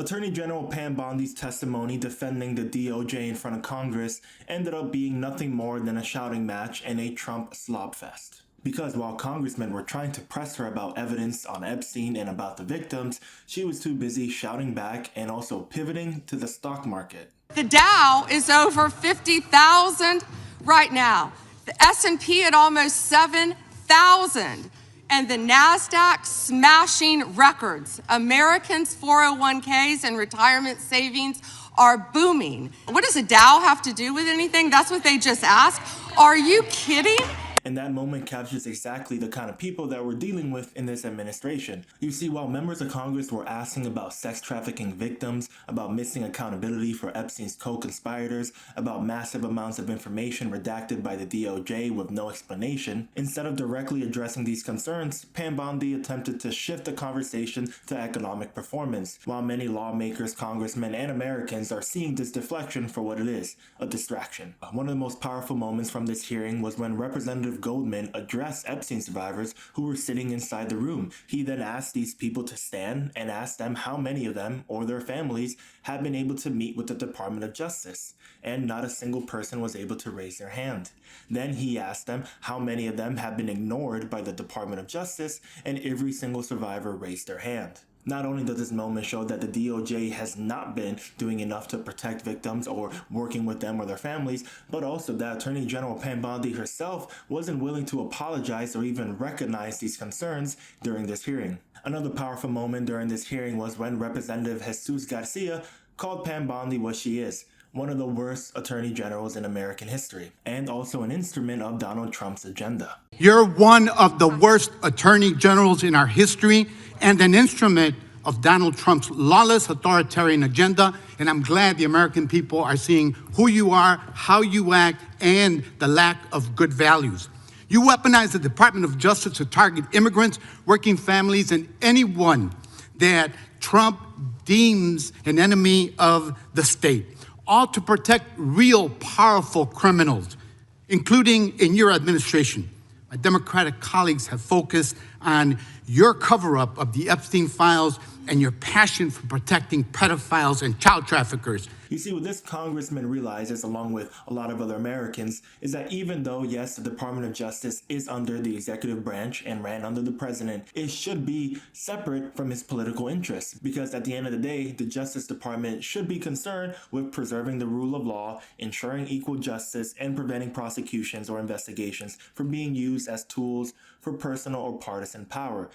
Attorney General Pam Bondi's testimony defending the DOJ in front of Congress ended up being nothing more than a shouting match and a Trump slop fest. Because while congressmen were trying to press her about evidence on Epstein and about the victims, she was too busy shouting back and also pivoting to the stock market. The Dow is over 50,000 right now. The S&P at almost 7,000. And the Nasdaq smashing records. Americans' 401ks and retirement savings are booming. What does the Dow have to do with anything? That's what they just asked. Are you kidding? And that moment captures exactly the kind of people that we're dealing with in this administration. You see, while members of Congress were asking about sex trafficking victims, about missing accountability for Epstein's co-conspirators, about massive amounts of information redacted by the DOJ with no explanation, instead of directly addressing these concerns, Pam Bondi attempted to shift the conversation to economic performance, while many lawmakers, congressmen, and Americans are seeing this deflection for what it is, a distraction. One of the most powerful moments from this hearing was when Representative Goldman addressed Epstein survivors who were sitting inside the room. He then asked these people to stand and asked them how many of them or their families had been able to meet with the Department of Justice, and not a single person was able to raise their hand. Then he asked them how many of them had been ignored by the Department of Justice, and every single survivor raised their hand. Not only does this moment show that the DOJ has not been doing enough to protect victims or working with them or their families, but also that Attorney General Pam Bondi herself wasn't willing to apologize or even recognize these concerns during this hearing. Another powerful moment during this hearing was when Representative Jesus Garcia called Pam Bondi what she is, one of the worst attorney generals in American history, and also an instrument of Donald Trump's agenda. You're one of the worst attorney generals in our history and an instrument of Donald Trump's lawless authoritarian agenda. And I'm glad the American people are seeing who you are, how you act, and the lack of good values. You weaponize the Department of Justice to target immigrants, working families, and anyone that Trump deems an enemy of the state, all to protect real powerful criminals, including in your administration. My Democratic colleagues have focused on your cover-up of the Epstein files and your passion for protecting pedophiles and child traffickers. You see, what this congressman realizes, along with a lot of other Americans, is that even though, yes, the Department of Justice is under the executive branch and ran under the president, it should be separate from his political interests. Because at the end of the day, the Justice Department should be concerned with preserving the rule of law, ensuring equal justice, and preventing prosecutions or investigations from being used as tools for personal or partisan power.